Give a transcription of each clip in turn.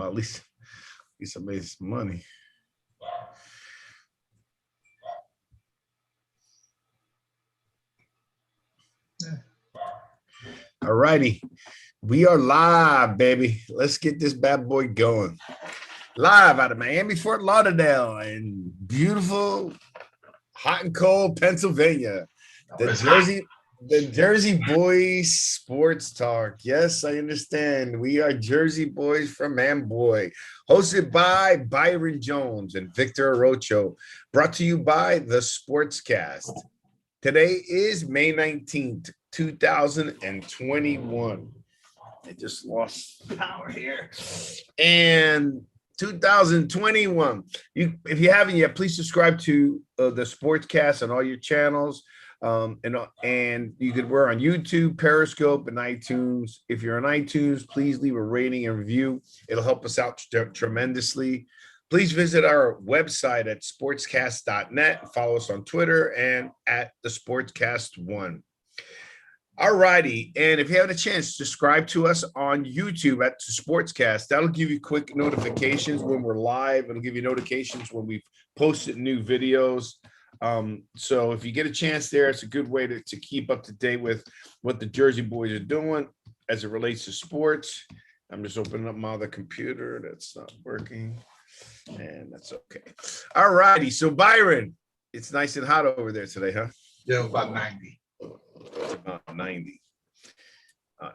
Well, at least I made some money. All righty. We are live, baby. Let's get this bad boy going. Live out of Miami, Fort Lauderdale, and beautiful, hot and cold Pennsylvania. The Jersey Boys Sports Talk. Yes, I understand. We are Jersey Boys from Amboy, hosted by Byron Jones and Victor Arocho, brought to you by the Sportscast. Today is May 19th, 2021. I just lost power here. And 2021. If you haven't yet, please subscribe to the Sportscast on all your channels. And we're on YouTube, Periscope, and iTunes. If you're on iTunes, please leave a rating and review. It'll help us out tremendously. Please visit our website at sportscast.net. Follow us on Twitter and at the Sportscast1. All righty. And if you have a chance, subscribe to us on YouTube at the Sportscast. That'll give you quick notifications when we're live. It'll give you notifications when we've posted new videos. So if you get a chance there, it's a good way to keep up to date with what the Jersey Boys are doing as it relates to sports. I'm just opening up my other computer. That's not working. And that's okay. All righty. So Byron, it's nice and hot over there today, huh? Yeah, about 90. It's about 90.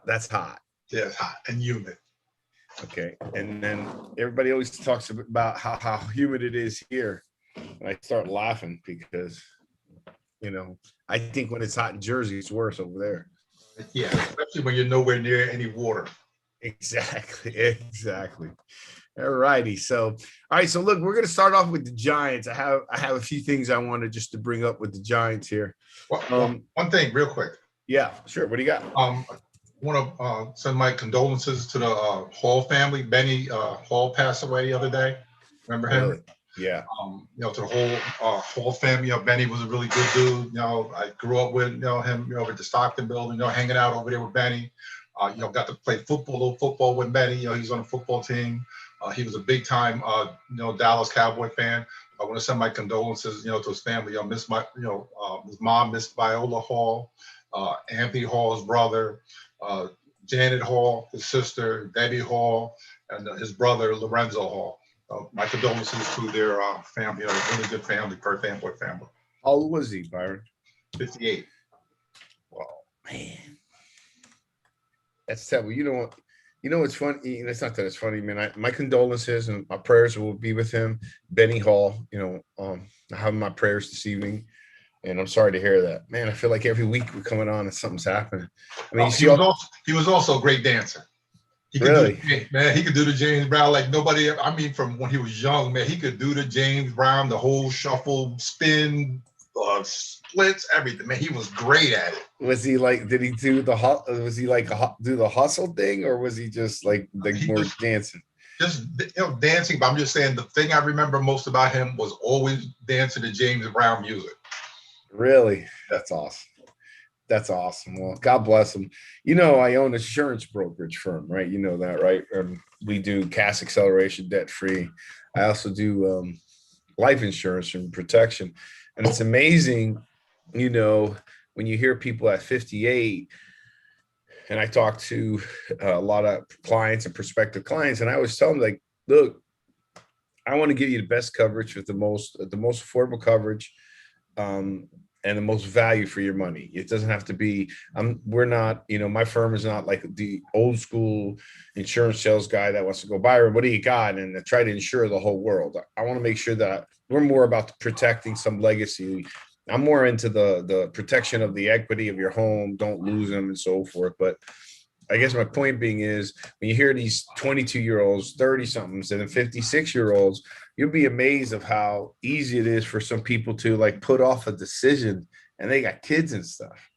That's hot. Yeah, it's hot and humid. Okay. And then everybody always talks about how humid it is here. And I start laughing because, I think when it's hot in Jersey, it's worse over there. Yeah, especially when you're nowhere near any water. Exactly. All righty. So look, we're going to start off with the Giants. I have a few things I wanted just to bring up with the Giants here. Well, one thing real quick. Yeah, sure. What do you got? I want to send my condolences to the Hall family. Benny Hall passed away the other day. Remember him? Really? Yeah. To the whole Hall family. Benny was a really good dude. I grew up with him. With the Stockton building. Hanging out over there with Benny. Got to play little football with Benny. He's on a football team. He was a big time, Dallas Cowboy fan. I want to send my condolences, to his family. I miss his mom, Miss Viola Hall, Anthony Hall's brother, Janet Hall, his sister, Debbie Hall, and his brother, Lorenzo Hall. My condolences to their family. A really good family, Perth Amboy family. How old was he, Byron? 58. Wow, man. That's terrible. You know what's funny? It's not that it's funny, man. My condolences and my prayers will be with him. Benny Hall, I have my prayers this evening. And I'm sorry to hear that. Man, I feel like every week we're coming on and something's happening. I mean, he was also a great dancer. He could he could do the James Brown like nobody. From when he was young, man, he could do the James Brown, the whole shuffle, spin, splits, everything. Man, he was great at it. Was he like? Did he do the do the hustle thing, or was he just like more dancing? Just dancing. But I'm just saying the thing I remember most about him was always dancing to James Brown music. Really, that's awesome. That's awesome. Well, God bless him. I own an insurance brokerage firm, right? You know that, right? We do cash acceleration, debt free. I also do life insurance and protection. And it's amazing, when you hear people at 58, and I talk to a lot of clients and prospective clients, and I always tell them, like, look, I want to give you the best coverage with the most affordable coverage, and the most value for your money. It doesn't have to be, we're not, my firm is not like the old school insurance sales guy that wants to go, Byron, what do you got? And try to insure the whole world. I want to make sure that we're more about protecting some legacy. I'm more into the protection of the equity of your home, don't lose them and so forth. But I guess my point being is when you hear these 22-year-olds, 30-somethings, and then 56-year-olds, you'll be amazed of how easy it is for some people to like put off a decision, and they got kids and stuff.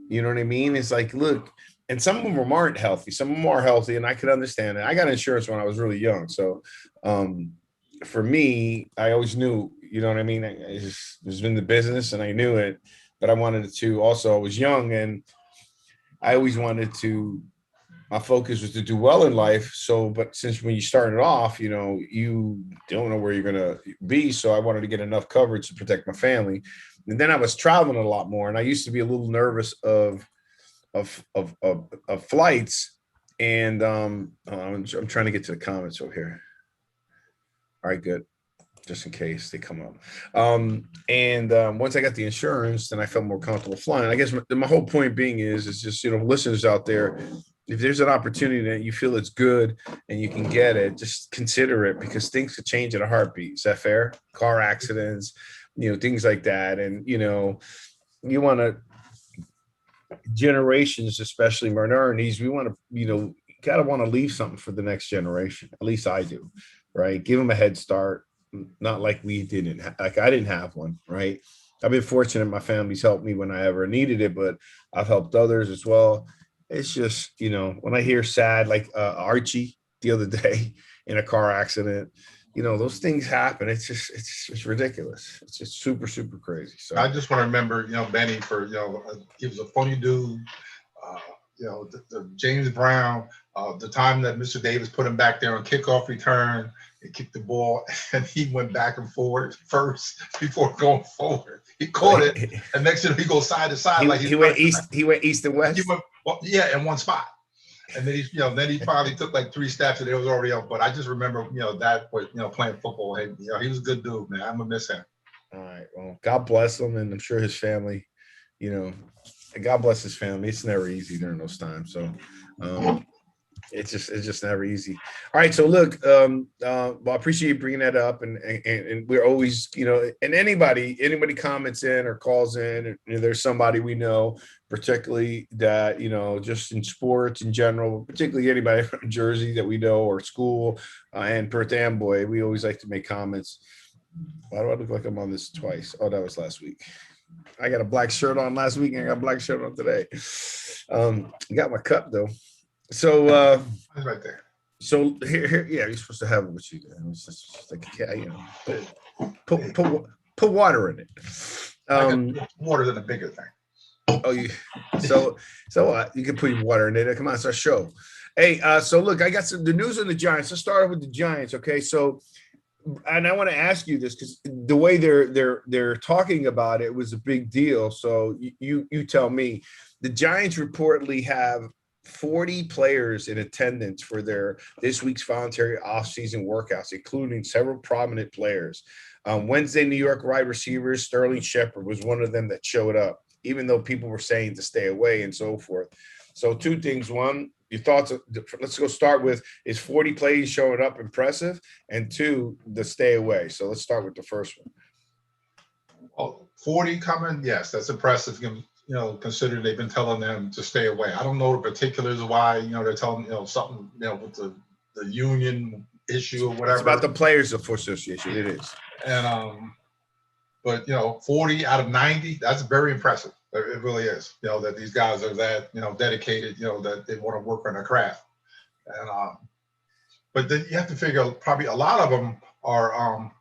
You know what I mean? It's like, look, and some of them aren't healthy. Some of them are healthy, and I could understand it. I got insurance when I was really young. So for me, I always knew, you know what I mean? I just was in the business and I knew it, but I wanted to also, I was young and I always wanted to my focus was to do well in life. So, but since when you started off, you know, you don't know where you're going to be. So I wanted to get enough coverage to protect my family. And then I was traveling a lot more. And I used to be a little nervous of flights. And I'm trying to get to the comments over here. All right, good. Just in case they come up. Once I got the insurance, then I felt more comfortable flying. I guess my whole point being is just, you know, listeners out there, if there's an opportunity that you feel it's good and you can get it, just consider it, because things could change in a heartbeat. Is that fair? Car accidents, you know, things like that. And, you know, you want to, generations, especially minorities, we want to, you know, gotta want to leave something for the next generation. At least I do, right? Give them a head start. Not like we didn't, like I didn't have one, right? I've been fortunate my family's helped me when I ever needed it, but I've helped others as well. It's just, you know, when I hear sad, like Archie the other day in a car accident, you know, those things happen. It's ridiculous. It's just super, super crazy. So I just want to remember, you know, Benny for, you know, he was a funny dude. Uh, you know, the James Brown, the time that Mr. Davis put him back there on kickoff return and kicked the ball, and he went back and forward first before going forward. He caught it, and next thing he goes side to side he went east. He went east and west. He went, well, yeah, in one spot. And then he finally took like 3 steps and it was already up. But I just remember, you know, that was, you know, playing football. Hey, you know, he was a good dude, man. I'm gonna miss him. All right. Well, God bless him, and I'm sure his family, you know, God bless his family. It's never easy during those times. So it's just never easy. All right. So look, well, I appreciate you bringing that up, and we're always, you know, and anybody comments in or calls in, and, you know, there's somebody we know, particularly that, you know, just in sports in general, particularly anybody from Jersey that we know or school, and Perth Amboy, we always like to make comments. Why do I look like I'm on this twice? Oh, that was last week. I got a black shirt on last week and I got a black shirt on today. I got my cup though. So right there. So here, yeah, you're supposed to have it with you. It's just like, you know, put water in it. Water than a bigger thing. Oh, so you can put water in it. Come on, it's our show. Hey, so look, I got the news on the Giants. Let's start with the Giants, okay? So, and I want to ask you this because the way they're talking about it was a big deal. So you tell me. The Giants reportedly have 40 players in attendance for this week's voluntary offseason workouts, including several prominent players. Wednesday, New York wide receivers Sterling Shepard was one of them that showed up, even though people were saying to stay away and so forth. So 2 things. One, your thoughts. Let's go start with, is 40 plays showing up impressive? And 2, the stay away. So let's start with the first one. Oh, 40 coming? Yes, that's impressive. You know, considering they've been telling them to stay away. I don't know the particulars of why, you know, they're telling, you know, something, you know, with the union issue or whatever. It's about the Players Association. It is. And but, you know, 40 out of 90, that's very impressive. It really is, you know, that these guys are that, you know, dedicated, you know, that they want to work on their craft. And but then you have to figure probably a lot of them are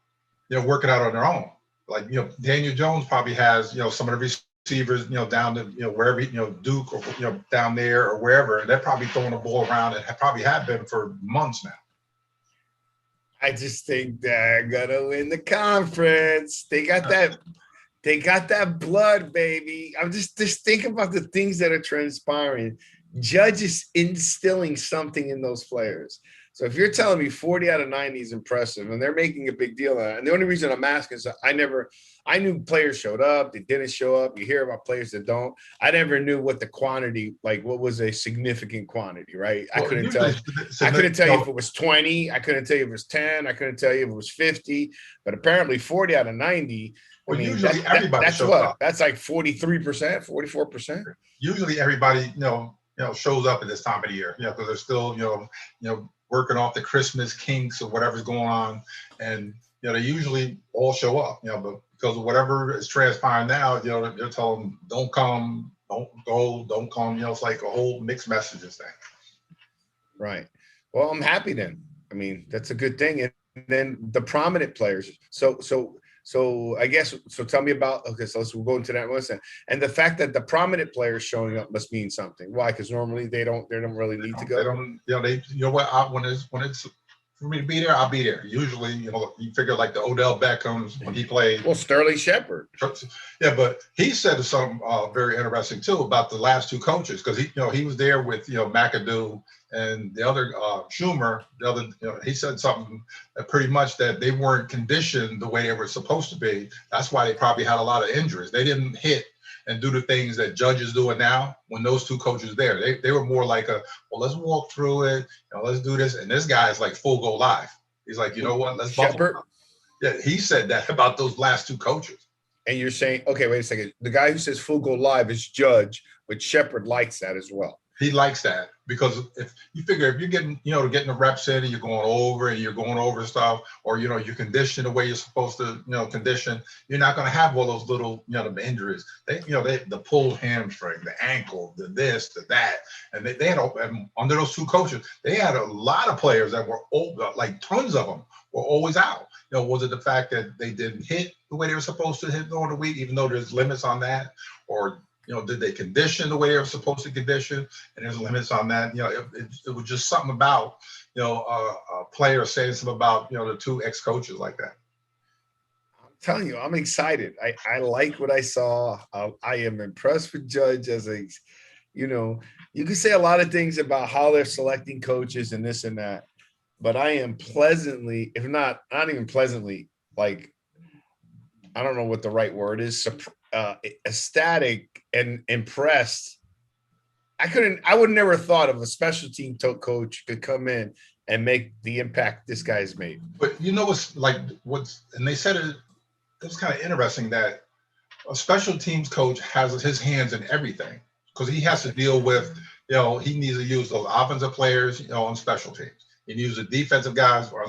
you know, working out on their own. Like, you know, Daniel Jones probably has, you know, some of the receivers, you know, down to, you know, wherever, you know, Duke or, you know, down there or wherever, and they're probably throwing the ball around and probably have been for months now. I just think they're gonna win the conference. They got that blood, baby. I'm just think about the things that are transpiring. Judge is instilling something in those players. So if you're telling me 40 out of 90 is impressive, and they're making a big deal of it, and the only reason I'm asking is I knew players showed up, they didn't show up. You hear about players that don't. I never knew what the quantity, like what was a significant quantity, right? I couldn't tell you if it was 20. I couldn't tell you if it was 10. I couldn't tell you if it was 50. But apparently 40 out of 90. Well, usually everybody shows up. That's like 43%, 44%. Usually everybody, you know, shows up at this time of the year, you know, because they're still, you know, working off the Christmas kinks or whatever's going on, and you know they usually all show up, you know, but because of whatever is transpiring now, you know, they're telling them don't come, don't go, don't come. You know, it's like a whole mixed messages thing. Right. Well, I'm happy then. I mean, that's a good thing. And then the prominent players. So So I guess so. Tell me about okay. So we'll go into that listen. And the fact that the prominent players showing up must mean something. Why? Because normally they don't really need to go. They don't, you know what? When it's for me to be there, I'll be there. Usually, you figure like the Odell Beckhams when he played. Well, Sterling Shepard. Yeah, but he said something very interesting too about the last two coaches because he was there with McAdoo and the other Schumer. The other, he said something that pretty much that they weren't conditioned the way they were supposed to be. That's why they probably had a lot of injuries. They didn't hit and do the things that judges doing now when those two coaches there. They were more like let's walk through it, let's do this. And this guy is like full go live. He's like, you know what, let's Shepard. Yeah, he said that about those last two coaches. And you're saying, okay, wait a second. The guy who says full go live is Judge, but Shepard likes that as well. He likes that because if you're getting, getting the reps in and you're going over stuff, or, you condition the way you're supposed to, condition, you're not going to have all those little, the injuries. The pulled hamstring, the ankle, the this, the that. And they had, and under those two coaches, they had a lot of players that were old, like tons of them were always out. Was it the fact that they didn't hit the way they were supposed to hit during the week, even though there's limits on that? Or, did they condition the way they were supposed to condition? And there's limits on that. It was just something about, a player saying something about, the two ex-coaches like that. I'm telling you, I'm excited. I like what I saw. I am impressed with Judge as you can say a lot of things about how they're selecting coaches and this and that, but I am pleasantly, if not even pleasantly, like, I don't know what the right word is, ecstatic and impressed. I would never thought of a special team coach could come in and make the impact this guy's made. But and they said it was kind of interesting that a special teams coach has his hands in everything because he has to deal with, he needs to use those offensive players, on special teams. He needs the defensive guys, or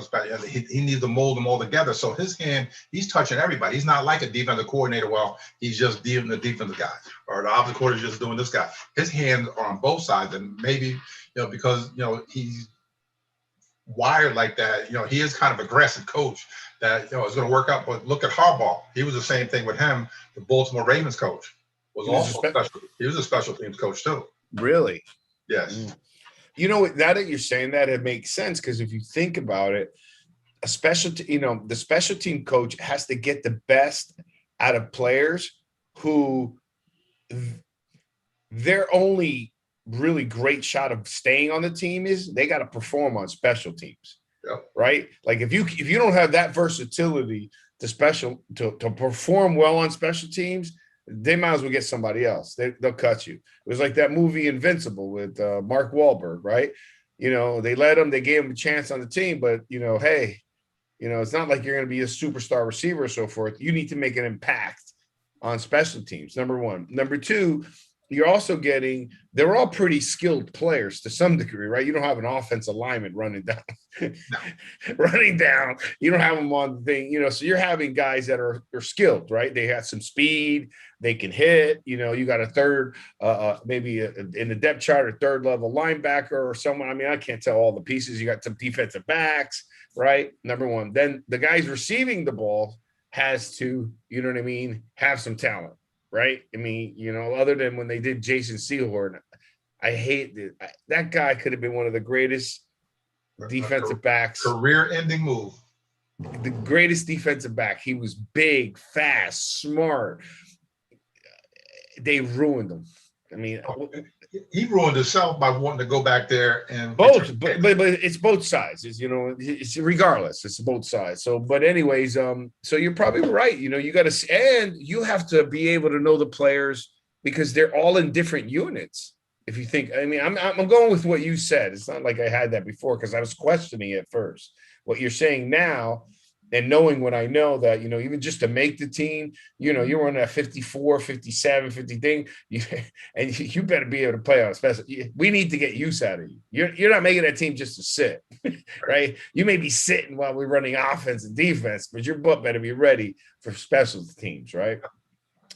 he needs to mold them all together. So he's touching everybody. He's not like a defensive coordinator. Well, he's just dealing the defensive guy, or the offensive coordinator just doing this guy. His hands are on both sides, and maybe because he's wired like that. He is kind of aggressive coach that is going to work out. But look at Harbaugh. He was the same thing with him. The Baltimore Ravens coach was also special. He was a special teams coach too. Really? Yes. Now that you're saying that, it makes sense because if you think about it, the special team coach has to get the best out of players who their only really great shot of staying on the team is they got to perform on special teams. Yep. Right? Like if you don't have that versatility to perform well on special teams, they might as well get somebody else. They'll cut you. It was like that movie Invincible with Mark Wahlberg, right? They gave him a chance on the team, but hey, it's not like you're going to be a superstar receiver or so forth. You need to make an impact on special teams. Number one. Number two, you're also they're all pretty skilled players to some degree, right? You don't have an offensive lineman running down. You don't have them on the thing, so you're having guys that are skilled, right? They have some speed, they can hit, you got a third, maybe in the depth chart, a third level linebacker or someone. I mean, I can't tell all the pieces. You got some defensive backs, right? Number one. Then the guys receiving the ball has to, have some talent. Right. I mean, other than when they did Jason Sehorn, I hate it. That guy could have been one of the greatest defensive backs. Career-ending move. The greatest defensive back. He was big, fast, smart. They ruined him. I mean, he ruined himself by wanting to go back there and both, but it's both sides. It's regardless. It's both sides. So, but anyways, so you're probably right. You got to, and you have to be able to know the players because they're all in different units. If you think, I mean, I'm going with what you said. It's not like I had that before because I was questioning it first. What you're saying now, and knowing what I know that, even just to make the team, you're on that 54, 57, 50 thing, and you better be able to play on a special. We need to get use out of you. You're not making that team just to sit, right? You may be sitting while we're running offense and defense, but your butt better be ready for special teams, right?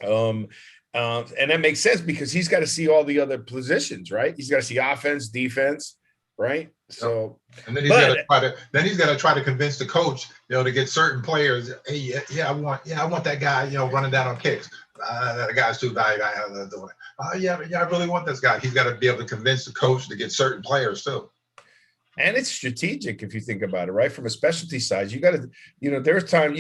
And that makes sense because he's got to see all the other positions, right? He's got to see offense, defense, right? So, and then he's got to try to convince the coach, to get certain players. Hey, I want that guy, running down on kicks. The guy's too bad. I doing it. I really want this guy. He's got to be able to convince the coach to get certain players too. And it's strategic if you think about it, right? From a specialty side, you got to, there's time,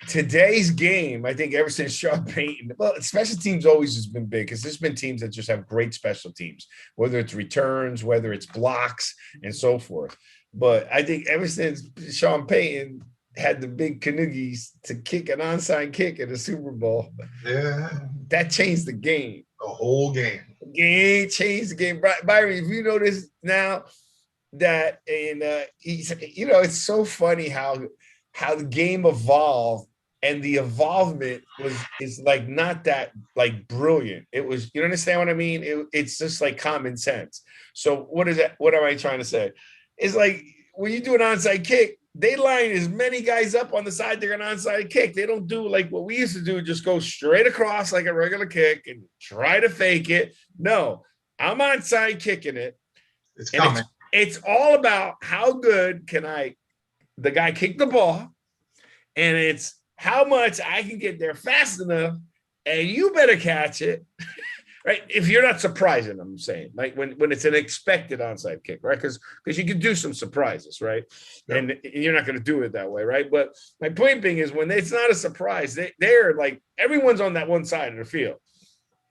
today's game, I think ever since Sean Payton, well, special teams always has been big because there's been teams that just have great special teams, whether it's returns, whether it's blocks and so forth. But I think ever since Sean Payton had the big Canoogies to kick an onside kick in the Super Bowl, that changed the game. The whole game. Game changed the game. Byron, if you notice now that, and it's so funny how the game evolved, and the evolvement is like not that like brilliant. It was, you understand what I mean? It's just like common sense. So what is that? What am I trying to say? It's like when you do an onside kick, they line as many guys up on the side they're an onside kick. They don't do like what we used to do, just go straight across like a regular kick and try to fake it. No, I'm onside kicking it. It's coming. It's all about how good can the guy kick the ball, and it's how much I can get there fast enough, and you better catch it, right? If you're not surprising, I'm saying, like when it's an expected onside kick, right? Because you can do some surprises, right? Yep. And you're not going to do it that way, right? But my point being is when it's not a surprise, they're like everyone's on that one side of the field.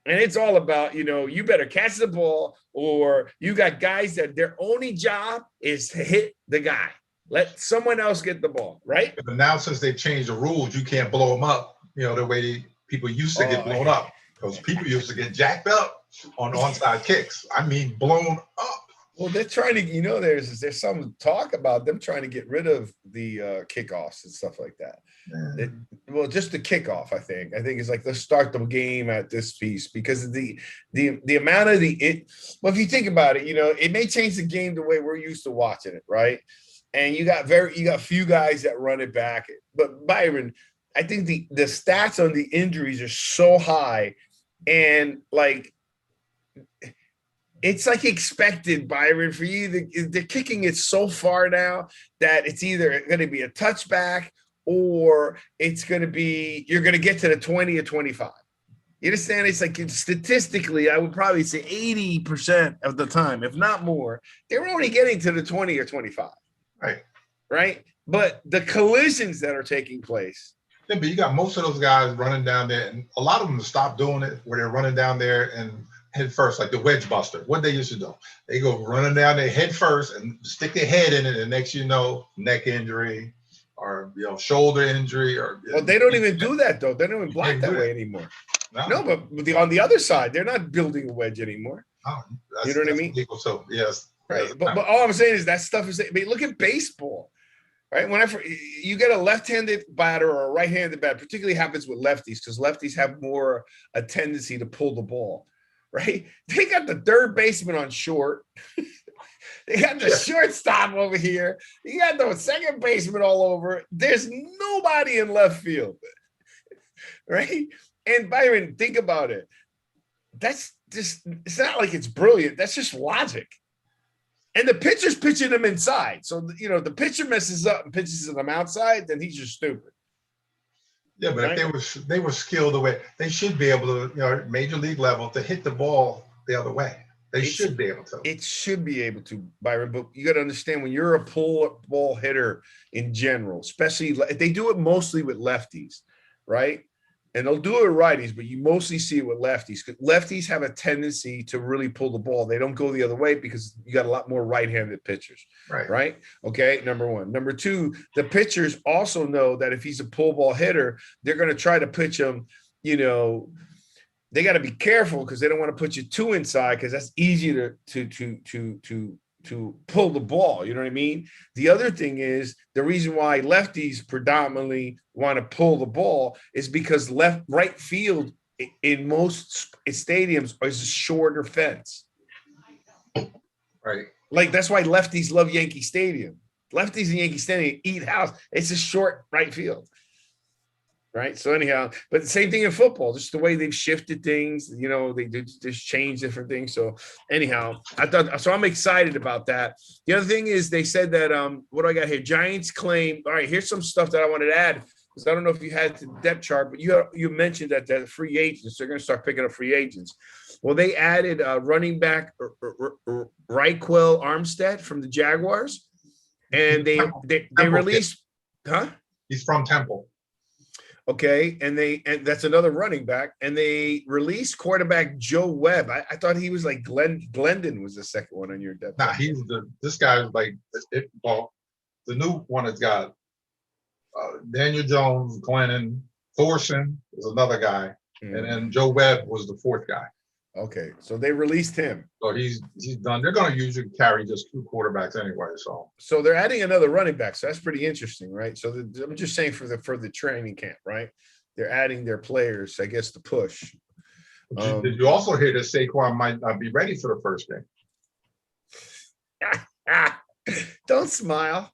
And it's all about, you better catch the ball, or you got guys that their only job is to hit the guy. Let someone else get the ball, right? But now since they changed the rules, you can't blow them up, the way people used to get blown up. Because people used to get jacked up on onside kicks. I mean, blown up. Well, they're trying to, there's some talk about them trying to get rid of the kickoffs and stuff like that. Just the kickoff, I think it's like, let's start the game at this piece, because the amount of if you think about it, it may change the game the way we're used to watching it, right? And you got few guys that run it back. But Byron, I think the stats on the injuries are so high, and like it's like expected, Byron, for you. They're kicking it so far now that it's either going to be a touchback or it's going to be, you're going to get to the 20 or 25. You understand? It's like statistically, I would probably say 80% of the time, if not more, they're only getting to the 20 or 25. Right. But the collisions that are taking place. Yeah, but you got most of those guys running down there, and a lot of them stop doing it where they're running down there and head first, like the wedge buster. What they used to do, they go running down there head first and stick their head in it, and next neck injury or shoulder injury. Or well, they don't even do that though. They don't even block that way anymore. No, but on the other side, they're not building a wedge anymore. Oh, you know what I mean? So yes, right. But all I'm saying is that stuff is. I mean, look at baseball. Right, whenever you get a left-handed batter or a right-handed batter, particularly happens with lefties, because lefties have more a tendency to pull the ball. Right, they got the third baseman on short, they got the shortstop over here, you got the second baseman all over. There's nobody in left field, right? And Byron, think about it. That's just, it's not like it's brilliant. That's just logic. And the pitcher's pitching them inside. So, the pitcher messes up and pitches them outside, then he's just stupid. Yeah, but right? If they were skilled the way, they should be able to, major league level, to hit the ball the other way. They should be able to. It should be able to, Byron. But you got to understand, when you're a pull ball hitter in general, especially they do it mostly with lefties, right? And they'll do it with righties, but you mostly see it with lefties. Lefties have a tendency to really pull the ball. They don't go the other way because you got a lot more right-handed pitchers. Right? Okay, number one. Number two, the pitchers also know that if he's a pull ball hitter, they're going to try to pitch him, they got to be careful because they don't want to put you too inside, because that's easy to pull the ball. You know what I mean? The other thing is, the reason why lefties predominantly want to pull the ball is because right field in most stadiums is a shorter fence. Right. Like, that's why lefties love Yankee Stadium. Lefties in Yankee Stadium eat house. It's a short right field. Right. So anyhow, but the same thing in football, just the way they've shifted things, they just change different things. So anyhow, I'm excited about that. The other thing is they said that, what do I got here? Giants claim, all right, here's some stuff that I wanted to add, because I don't know if you had the depth chart, but you mentioned that the free agents, they're going to start picking up free agents. Well, they added running back Raquel Armstead from the Jaguars, and they released, huh? He's from Temple. Okay, and that's another running back, and they released quarterback Joe Webb. I thought he was like Glendon was the second one on your depth. Nah, this guy is like the new one has got Daniel Jones, Glennon, Thorson is another guy, and then Joe Webb was the fourth guy. Okay, so they released him. So he's done. They're going to usually carry just two quarterbacks anyway. So they're adding another running back. So that's pretty interesting, right? So I'm just saying for the training camp, right? They're adding their players, I guess, to push. Did you also hear that Saquon might not be ready for the first game? Don't smile.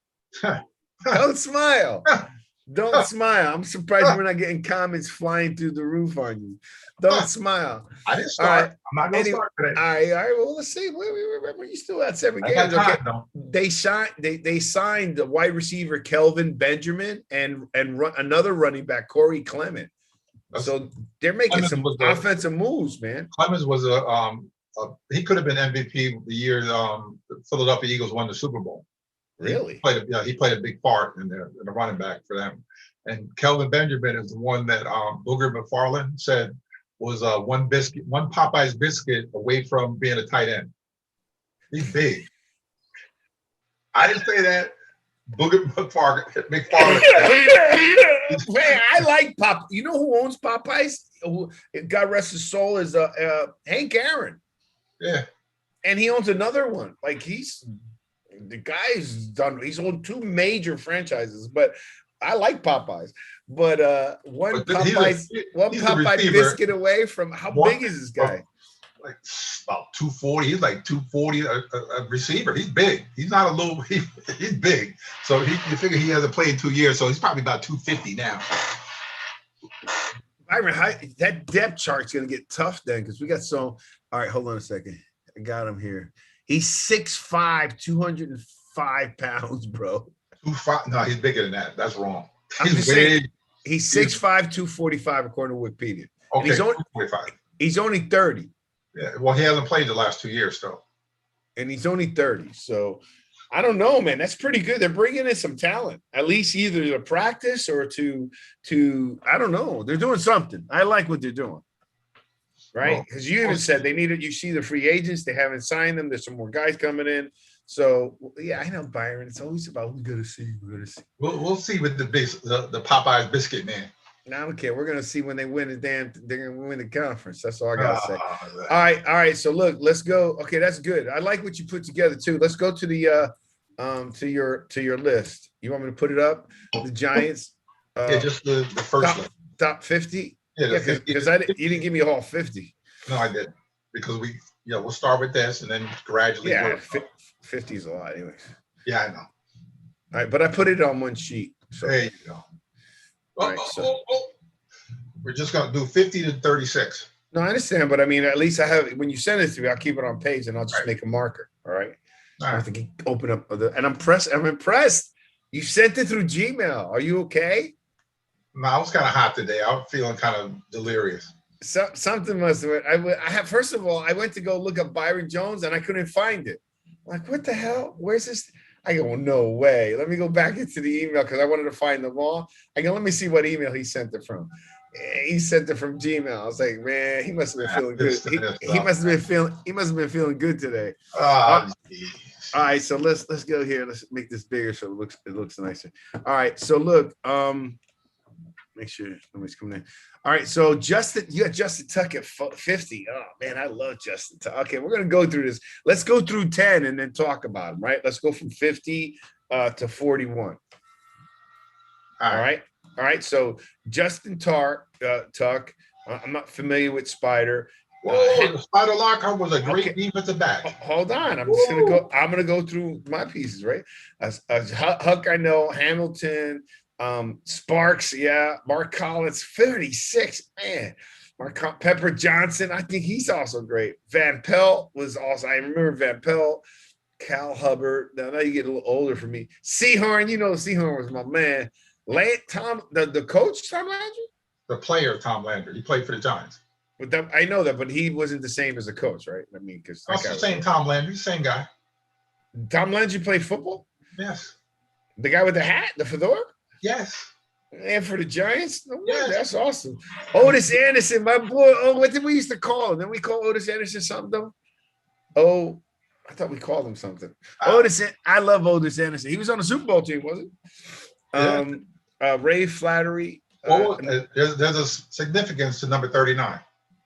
Don't smile. Don't smile. I'm surprised we're not getting comments flying through the roof on you. Don't smile. I didn't start. Right. I'm not going to start today. All right. Well, let's see. Remember, you still had 7 games. Okay. They signed the wide receiver Kelvin Benjamin and another running back Corey Clement. So they're making some offensive moves, man. Clemens was he could have been MVP the year the Philadelphia Eagles won the Super Bowl. Really? He played a big part in the running back for them. And Kelvin Benjamin is the one that Booger McFarland said was one Popeye's biscuit away from being a tight end. He's big. I didn't say that. Booger McFarland. Man, I like Pop. You know who owns Popeyes? God rest his soul, is Hank Aaron. Yeah. And he owns another one. Like the guy's owned 2 major franchises, but I like Popeyes. But one Popeye biscuit away from how big is this guy? Like about 240. He's like 240 a receiver. He's big. He's not a little. He's big. So you figure he hasn't played in 2 years, so he's probably about 250 now. That depth chart's gonna get tough then, because we got so. All right, hold on a second. I got him here. He's 6'5", 205 pounds, bro. 2'5"? No, he's bigger than that. That's wrong. He's 6'5", 245 according to Wikipedia. Okay, he's only 30. Yeah, well, he hasn't played the last 2 years, though. And he's only 30. So I don't know, man. That's pretty good. They're bringing in some talent, at least either to practice or to I don't know. They're doing something. I like what they're doing. Right? Because you even said they needed. You see the free agents. They haven't signed them. There's some more guys coming in. So yeah, I know, Byron. It's always about we're gonna see. We'll see with the Popeyes biscuit man. No, I don't care. We're gonna see when they win they're gonna win the conference. That's all I gotta say. All right. So look, let's go. Okay, that's good. I like what you put together too. Let's go to the to your list. You want me to put it up? The Giants. Yeah, just the first top 50. Yeah, because you didn't give me a whole 50. No, I didn't, because we'll start with this and then gradually. Yeah, 50 is a lot, anyways. Yeah, I know. All right, but I put it on one sheet. So there you go. We're just gonna do 50 to 36. No, I understand, but I mean, at least I have. When you send it to me, I'll keep it on page and I'll just make a marker. All right. I have to open up and I'm impressed. You sent it through Gmail. Are you okay? No, I was kind of hot today. I was feeling kind of delirious. Something must have. First of all, I went to go look up Byron Jones and I couldn't find it. I'm like, what the hell? Where's this? I go, no way. Let me go back into the email because I wanted to find them all. I go, let me see what email he sent it from. He sent it from Gmail. I was like, man, he must have been feeling good. He must have been feeling good today. All right, so let's go here. Let's make this bigger so it looks nicer. All right, so look, make sure somebody's coming in. All right, so you got Justin Tuck at 50. Oh man, I love Justin Tuck. Okay, we're gonna go through this. Let's go through 10 and then talk about him. Right? Let's go from 50 to 41. All right. So Justin Tuck. I'm not familiar with Spider. Whoa, Spider Lockhart was a great defensive back. Hold on, I'm just gonna go. I'm gonna go through my pieces. Right? Huck, I know Hamilton. Sparks, yeah. Mark Collins, 36, man. Pepper Johnson, I think he's also great. Van Pelt was also, I remember Van Pelt. Cal Hubbard. Now you get a little older for me. Seahorn, Seahorn was my man. The coach, Tom Landry? The player, Tom Landry. He played for the Giants. But I know that, but he wasn't the same as a coach, right? I mean, because that's the same Tom Landry, same guy. Tom Landry played football? Yes. The guy with the hat, the fedora? Yes. And for the Giants? No, yes. That's awesome. Otis Anderson, my boy. Oh, what did we used to call him? Then we call Otis Anderson something, though? Oh, I thought we called him something. I love Otis Anderson. He was on the Super Bowl team, wasn't he? Ray Flattery. Well, there's a significance to number 39.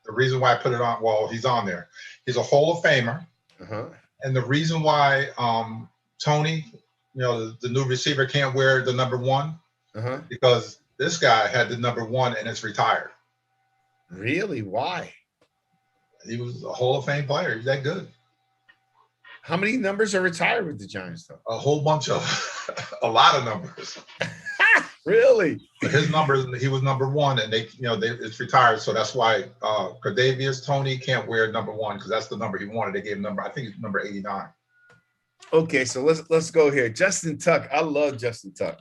The reason why I put it on, well, he's on there. He's a Hall of Famer. And the reason why Tony, the new receiver can't wear the number 1, because this guy had the number 1 and it's retired. Really? Why? He was a Hall of Fame player. He's that good. How many numbers are retired with the Giants, though? A whole bunch of, a lot of numbers. Really? But his numbers, he was number 1, and it's retired. So that's why Tre'Davious Tony can't wear number 1 because that's the number he wanted. They gave him I think it's number 89. Okay, so let's go here. Justin Tuck. I love Justin Tuck.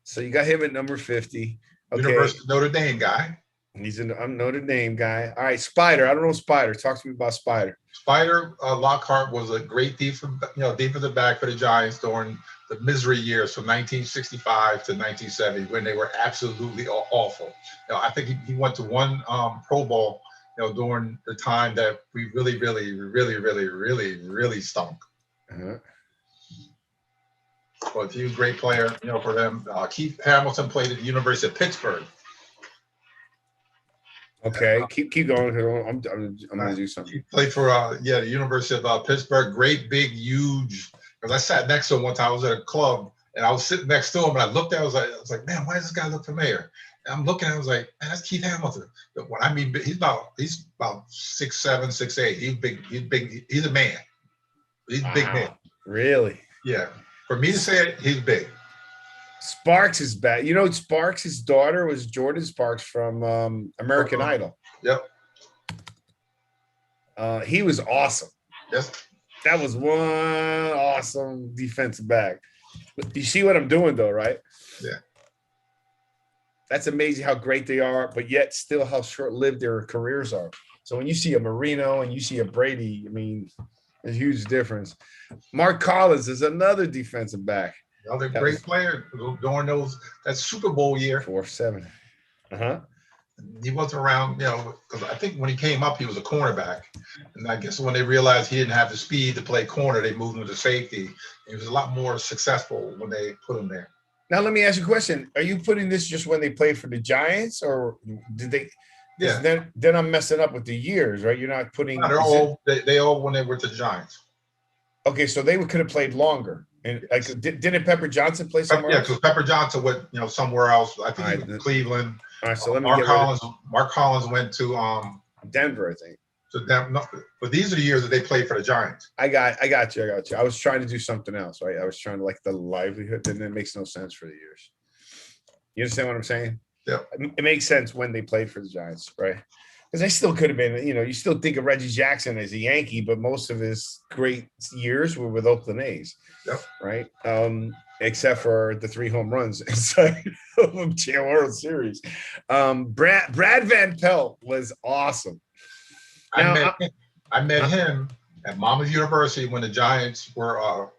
So you got him at number 50. Okay. University of Notre Dame guy. I'm Notre Dame guy. All right, Spider. I don't know Spider. Talk to me about Spider. Spider Lockhart was a great defensive back for the Giants during the misery years from 1965 to 1970 when they were absolutely awful. I think he went to one Pro Bowl, during the time that we really, really, really, really, really, really stunk. But he was a great player, for them. Keith Hamilton played at the University of Pittsburgh. Okay, keep going. I'm going to do something. He played for the University of Pittsburgh. Great, big, huge. Because I sat next to him one time. I was at a club, and I was sitting next to him, and I looked at him. I was like, man, why does this guy look familiar? And I'm looking at him. I was like, man, that's Keith Hamilton. But when I mean, he's about 6'7", 6'8". He's big. He's big. He's a man. He's a big man. Really? Yeah. For me to say it, he's big. Sparks is bad. Sparks, his daughter was Jordan Sparks from American Idol. Yep. He was awesome. Yes. That was one awesome defensive back. You see what I'm doing, though, right? Yeah. That's amazing how great they are, but yet still how short-lived their careers are. So when you see a Marino and you see a Brady, I mean, there's a huge difference. Mark Collins is another defensive back. Another great player during that Super Bowl year. 4-7. He wasn't around, because I think when he came up, he was a cornerback. And I guess when they realized he didn't have the speed to play corner, they moved him to safety. He was a lot more successful when they put him there. Now, let me ask you a question. Are you putting this just when they played for the Giants, or did they? Yeah. Then I'm messing up with the years, right? You're not putting. No, they all when they were the Giants. Okay, so they could have played longer. And didn't Pepper Johnson play somewhere? Yeah, because Pepper Johnson went, somewhere else. I think he went to Cleveland. All right, so let me Mark Collins went to Denver, I think. So but these are the years that they played for the Giants. I got you. I was trying to do something else, right? I was trying to the livelihood, and it makes no sense for the years. You understand what I'm saying? Yeah. It makes sense when they played for the Giants, right? Because they still could have been, you still think of Reggie Jackson as a Yankee, but most of his great years were with Oakland A's, yep. Right? Except for the 3 home runs inside of the World Series. Brad Van Pelt was awesome. Now, I met him at Monmouth University when the Giants were,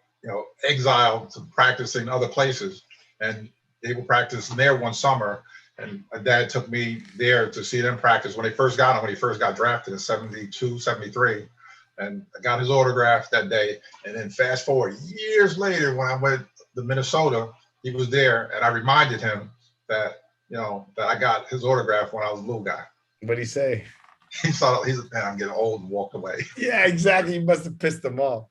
exiled to practicing other places, and they were practicing there one summer. And my dad took me there to see them practice when he first got drafted in 72, 73. And I got his autograph that day. And then fast forward years later, when I went to Minnesota, he was there. And I reminded him that, that I got his autograph when I was a little guy. What'd he say? He thought, man, I'm getting old, and walked away. Yeah, exactly. He must have pissed him off.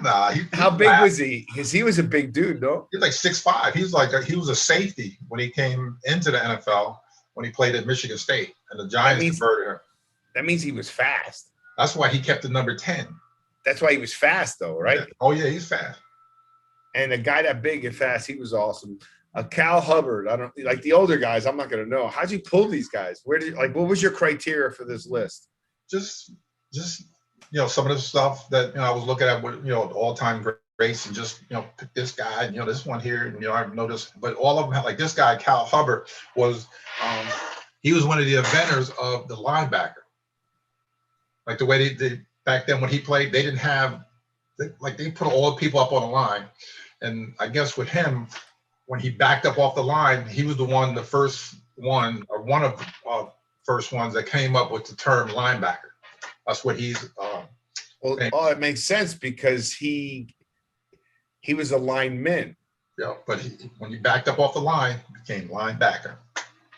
Nah. How big was he? Because he was a big dude, no? He was like 6'5". He was a safety when he came into the NFL when he played at Michigan State, and the Giants converted him. That means he was fast. That's why he kept the number 10. That's why he was fast, though, right? Yeah. Oh, yeah, he's fast. And a guy that big and fast, he was awesome. Cal Hubbard. I don't like the older guys. I'm not going to know. How'd you pull these guys? Where did like what was your criteria for this list? Just some of the stuff that I was looking at with all-time greats, and just pick this guy and this one here, and I've noticed, but all of them had, like this guy Cal Hubbard was he was one of the inventors of the linebacker. Like the way they back then when he played, they didn't have they put all the people up on the line, and I guess with him, when he backed up off the line, he was the first one, or one of the first ones that came up with the term linebacker. That's what he's. It makes sense because he was a lineman. Yeah, but when he backed up off the line, he became linebacker.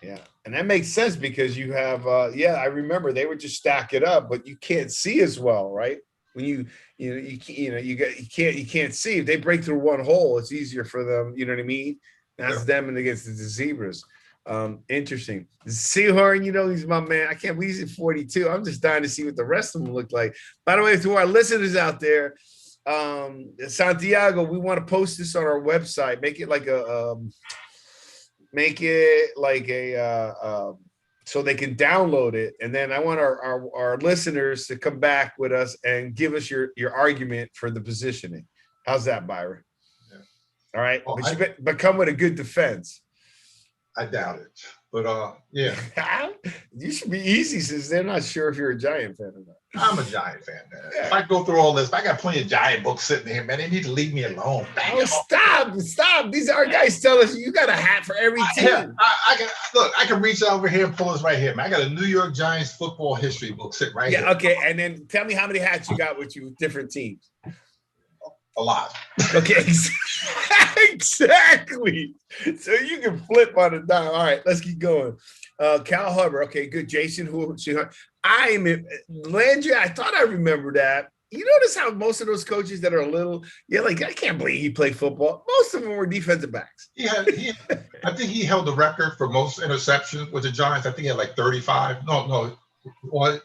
Yeah, and that makes sense because you have. I remember they would just stack it up, but you can't see as well, right? When you can't see. If they break through one hole, it's easier for them. You know what I mean? That's them and against the zebras. Interesting. Seahorn, he's my man. I can't believe he's at 42. I'm just dying to see what the rest of them look like. By the way, to our listeners out there, Santiago, we want to post this on our website. Make it like so they can download it. And then I want our listeners to come back with us and give us your argument for the positioning. How's that, Byron? Yeah. All right. Well, but come with a good defense. I doubt it, but yeah. You should be easy since they're not sure if you're a Giant fan or not. I'm a Giant fan, man. Yeah. If I go through all this, I got plenty of Giant books sitting here, man. They need to leave me alone. Stop. These are guys tell us you got a hat for every team. I can reach over here and pull this right here, man. I got a New York Giants football history book sitting right here. Yeah, okay. And then tell me how many hats you got with you with different teams. A lot. Okay, exactly. So you can flip on a dime. All right, let's keep going. Cal Hubbard. Okay, good. Jason, Landry. I thought I remember that. You notice how most of those coaches that are a little, like I can't believe he played football. Most of them were defensive backs. I think he held the record for most interceptions with the Giants. I think he had like 35. No,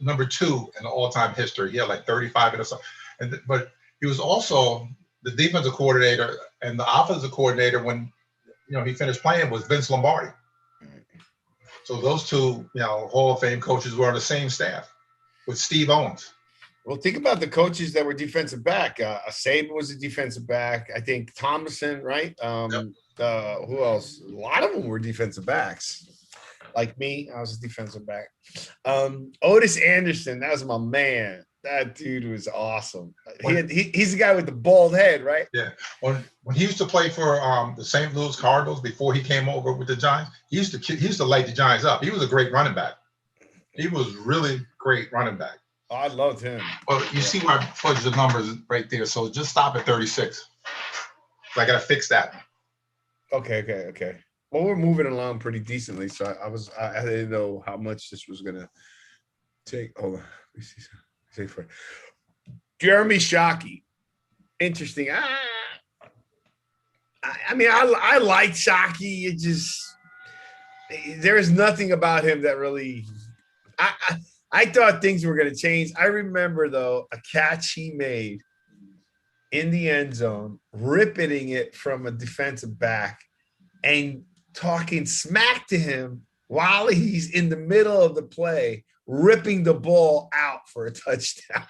number 2 in the all-time history. He had like 35 interceptions. But he was also the defensive coordinator and the offensive coordinator when he finished playing was Vince Lombardi. So those two, Hall of Fame coaches were on the same staff with Steve Owens. Well, think about the coaches that were defensive back. Saban was a defensive back. I think Thomason, right? Yep. Who else? A lot of them were defensive backs. Like me, I was a defensive back. Otis Anderson, that was my man. That dude was awesome. He's the guy with the bald head, right? Yeah. When he used to play for the St. Louis Cardinals before he came over with the Giants, he used to light the Giants up. He was a great running back. He was really great running back. Oh, I loved him. Well, you see where I fudged the numbers right there. So just stop at 36. So I got to fix that. Okay. Well, we're moving along pretty decently. So I didn't know how much this was going to take. Hold on. Let me see. For Jeremy Shockey. Interesting. I mean, I like Shockey. It just there is nothing about him that really. I thought things were going to change. I remember though a catch he made in the end zone, ripping it from a defensive back, and talking smack to him while he's in the middle of the play, ripping the ball out for a touchdown.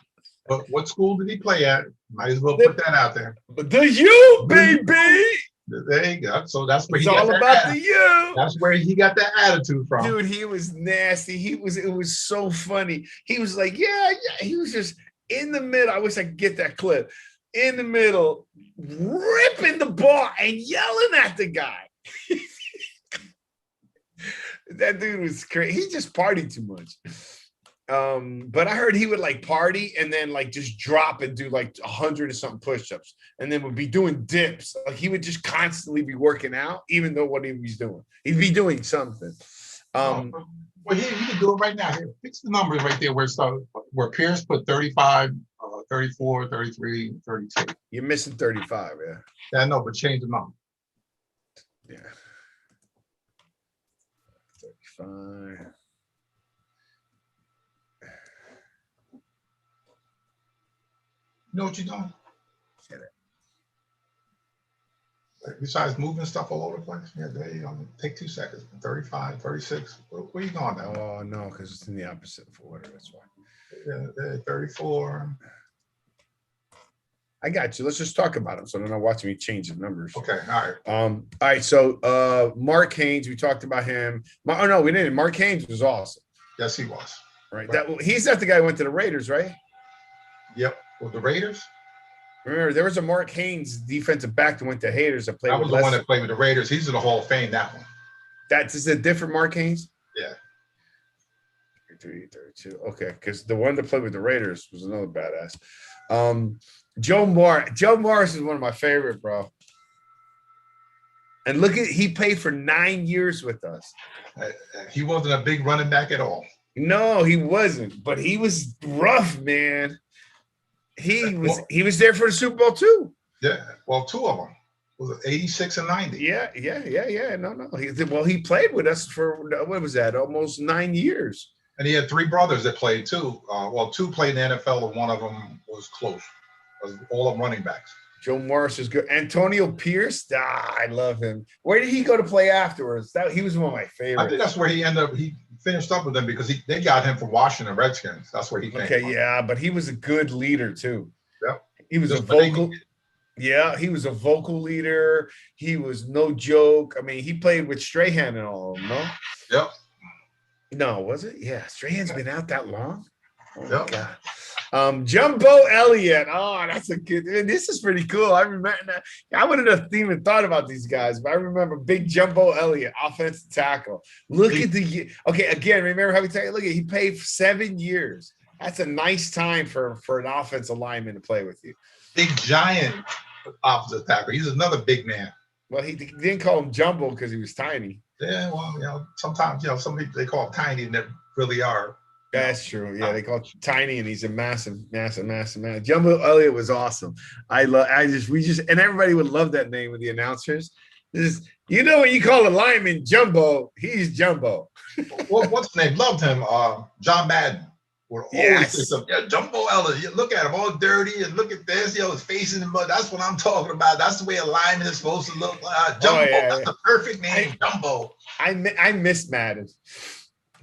But what school did he play at? Might as well put that out there. The U, baby. There you go. So that's where it's all about the U. That's where he got that attitude from. Dude, he was nasty. It was so funny. He was like, yeah. He was just in the middle. I wish I could get that clip. In the middle, ripping the ball and yelling at the guy. That dude was crazy. He just partied too much. But I heard he would like party and then like just drop and do like 100 or something push-ups, and then would be doing dips. Like he would just constantly be working out, even though what he was doing, he'd be doing something. Well, here you can do it right now. Here, fix the numbers right there where Pierce put 35, 34, 33, 32. You're missing 35, yeah. Yeah, I know, but change the number. Yeah. 35. You know what you're doing? Besides moving stuff all over the place, yeah, take 2 seconds. 35, 36. Where you going now? Oh no, because it's in the opposite of order. That's why. Yeah, 34. I got you. Let's just talk about him. So they're not watching me change the numbers. Okay, all right. All right. So Mark Haynes, we talked about him. Oh no, we didn't. Mark Haynes was awesome. Yes, he was. Right. He's not the guy who went to the Raiders, right? Yep. With the Raiders. Remember, there was a Mark Haynes defensive back that went to Haters that played. That was the one that played with the Raiders. He's in the Hall of Fame. That one. That's a different Mark Haynes. Yeah. 32. Okay, because the one that played with the Raiders was another badass. Joe Morris is one of my favorite, bro. And look at he played for 9 years with us. He wasn't a big running back at all. No, he wasn't, but he was rough, man. He was there for the Super Bowl too. Yeah, well, 2 of them was 86 and 90. Yeah. No. He played with us for what was that? Almost 9 years. And he had 3 brothers that played too. 2 played in the NFL, and one of them was close. All of them running backs. Joe Morris is good. Antonio Pierce, I love him. Where did he go to play afterwards? He was one of my favorites. I think that's where he ended up. He finished up with them because they got him from Washington Redskins. That's where he came from. Yeah, but he was a good leader too. Yep. He was a vocal. Yeah, he was a vocal leader. He was no joke. I mean, he played with Strahan and all of them, no? Yep. No, was it? Yeah, Strahan's been out that long? Oh, yep. My God. Jumbo Elliott. Oh, that's a good. This is pretty cool. I remember. I wouldn't have even thought about these guys, but I remember Big Jumbo Elliott, offensive tackle. Look at the. Okay, again, remember how we tell you? Look at he played for 7 years. That's a nice time for an offensive lineman to play with you. Big giant offensive tackle. He's another big man. Well, he didn't call him Jumbo because he was tiny. Yeah, well, sometimes some people they call him tiny and they really are. That's true. Yeah, they call it tiny, and he's a massive. Jumbo Elliott was awesome. And everybody would love that name with the announcers. When you call a lineman Jumbo, he's Jumbo. Well, what's the name? Loved him. John Madden. Would always say something. Yeah, Jumbo Elliott. Look at him, all dirty, and look at this. His face in the mud. That's what I'm talking about. That's the way a lineman is supposed to look. Jumbo. That's the perfect name, Jumbo. I miss Madden.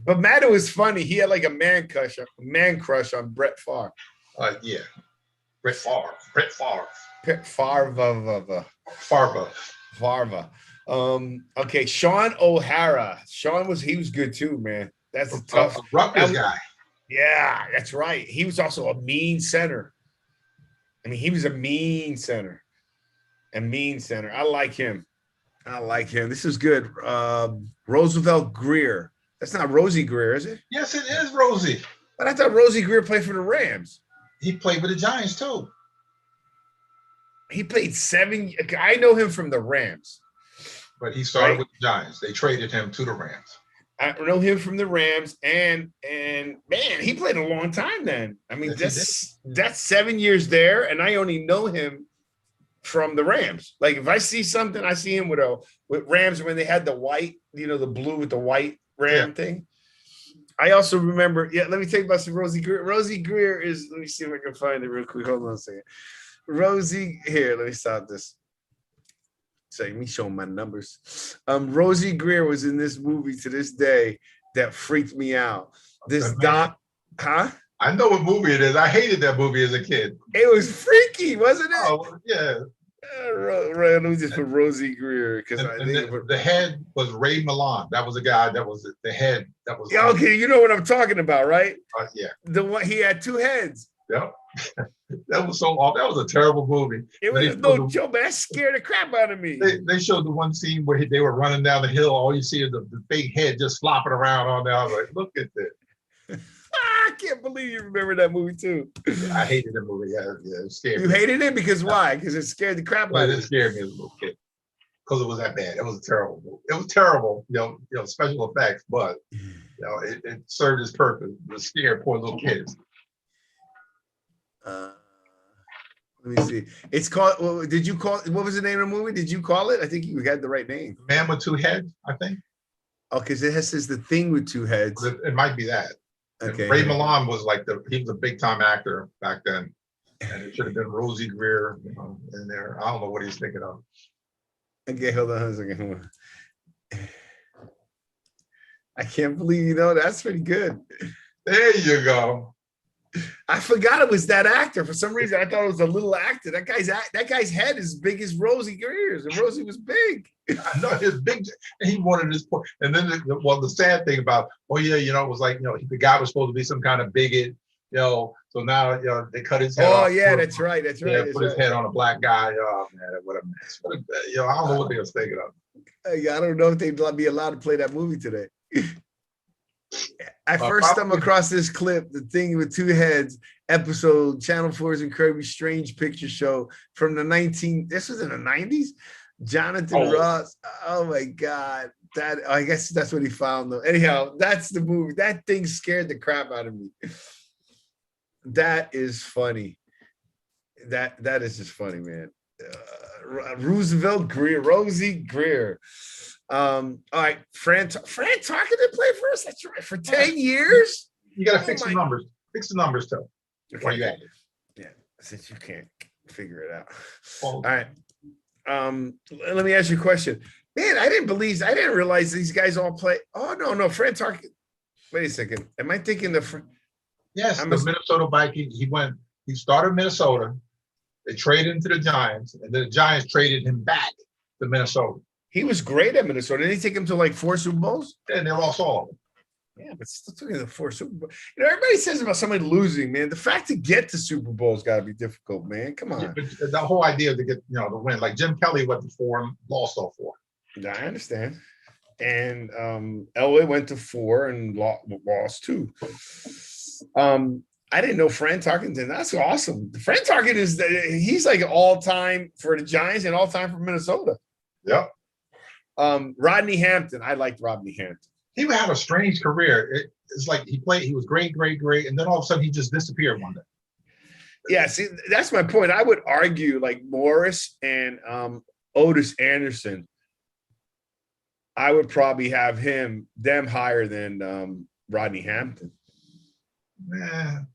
But Madden was funny. He had like a man crush on Brett Favre. Yeah. Brett Favre. Favre. Okay, Sean O'Hara. He was good too, man. That's a tough Rutgers guy. Yeah, that's right. He was also a mean center. I mean, he was a mean center. I like him. This is good. Roosevelt Greer. That's not Rosie Greer, is it? Yes, it is Rosie. But I thought Rosie Greer played for the Rams. He played with the Giants too. He played 7. I know him from the Rams. But he started with the Giants. They traded him to the Rams. I know him from the Rams, and man, he played a long time then. I mean, that's 7 years there, and I only know him from the Rams. Like if I see something, I see him with Rams when they had the white, the blue with the white Ram thing. I also remember, let me tell you about some Rosie Greer. Rosie Greer is, let me see if I can find it real quick. Hold on a second. Rosie, here, let me stop this. Let me show my numbers. Rosie Greer was in this movie to this day that freaked me out. I know what movie it is. I hated that movie as a kid. It was freaky, wasn't it? Oh, yeah. Right, let me just put Rosie Greer because the head was Ray Milan. That was the guy that was the head. That was okay. You know what I'm talking about, right? Yeah. The one he had 2 heads. Yep. That was so awful. That was a terrible movie. It was no joke, man. That scared the crap out of me. They showed the one scene where they were running down the hill. All you see is the big head just flopping around on there. I was like, look at this. I can't believe you remember that movie too. I hated that movie. Yeah, it scared me. You hated it because why? Because it scared the crap out of you. It scared me as a little kid. Because it was that bad. It was terrible. It was terrible, special effects, but it served its purpose to scare poor little kids. Let me see. It's called. What was the name of the movie? Did you call it? I think you had the right name. Man with 2 heads, I think. Oh, because it says the thing with 2 heads. It might be that. Okay. Ray Milan was he was a big time actor back then, and it should have been Rosie Greer in there. I don't know what he's thinking of. Okay, hold on a second. Hold on. I can't believe you know that's pretty good. There you go. I forgot it was that actor. For some reason, I thought it was a little actor. That guy's head is big as Rosie Greer's, and Rosie was big. I know his big. He wanted his point. And then, the sad thing about, oh yeah, it was like, the guy was supposed to be some kind of bigot, So now, they cut his head off. Oh yeah, that's right. That's right. Put his head on a black guy. Oh man, what a mess. I don't know what they were thinking of. I don't know if they'd be allowed to play that movie today. I first stumbled across this clip, the thing with two heads episode, Channel 4's incredibly strange picture show from this was in the 90s. Jonathan Ross. Oh my God. I guess that's what he found though. Anyhow, that's the movie. That thing scared the crap out of me. That is funny. That is just funny, man. Roosevelt Greer, Rosie Greer. All right, Fran Tarkenton did play for us. That's right, for 10 years. You got to fix the numbers. Fix the numbers too. Okay. Yeah, since you can't figure it out. All right. Let me ask you a question. Man, I didn't realize these guys all play. Oh no, Fran Tarkenton. Wait a second. Am I thinking Yes, the Minnesota Viking. He started Minnesota. They traded him to the Giants, and then the Giants traded him back to Minnesota. He was great at Minnesota. Didn't he take him to like 4 Super Bowls? And they lost all of them. Yeah, but still took him to 4 Super Bowls. Everybody says about somebody losing, man. The fact to get to Super Bowl's got to be difficult, man. Come on. Yeah, but the whole idea to get, the win. Like Jim Kelly went to 4 and lost all 4. I understand. And Elliott went to 4 and lost 2. I didn't know Fran Tarkenton. That's awesome. Fran Tarkenton he's like all-time for the Giants and all-time for Minnesota. Yep. Rodney Hampton. I liked Rodney Hampton. He had a strange career. It's like he was great, and then all of a sudden he just disappeared one day. Yeah, see, that's my point. I would argue like Morris and Otis Anderson. I would probably have them higher than Rodney Hampton. Man.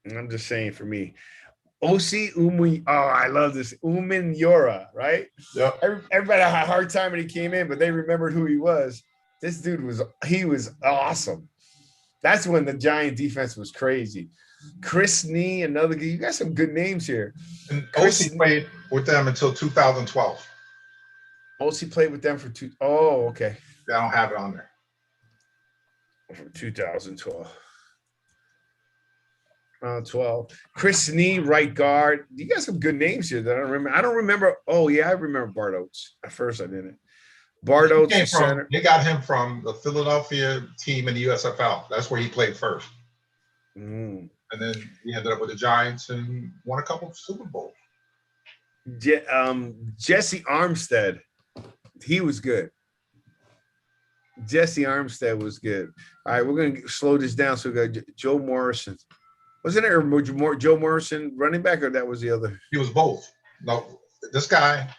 I'm just saying for me. Osi Umi. Oh, I love this. Umin Yora, right? Yeah. Everybody had a hard time when he came in, but they remembered who he was. This dude was awesome. That's when the Giant defense was crazy. Chris Nee, another guy. You got some good names here. And Osi played with them until 2012. Osi played with them for Oh, okay. I don't have it on there. From 2012. 12. Chris Nee, right guard. You got some good names here that I don't remember. I don't remember. Oh, yeah, I remember Bart Oates. At first, I didn't. Bart Oates, center. They got him from the Philadelphia team in the USFL. That's where he played first. And then he ended up with the Giants and won a couple of Super Bowls. Jesse Armstead. He was good. Jesse Armstead was good. All right, we're going to slow this down. So we got Joe Morrison. Wasn't it Joe Morrison running back, or that was the other? He was both. No, this guy,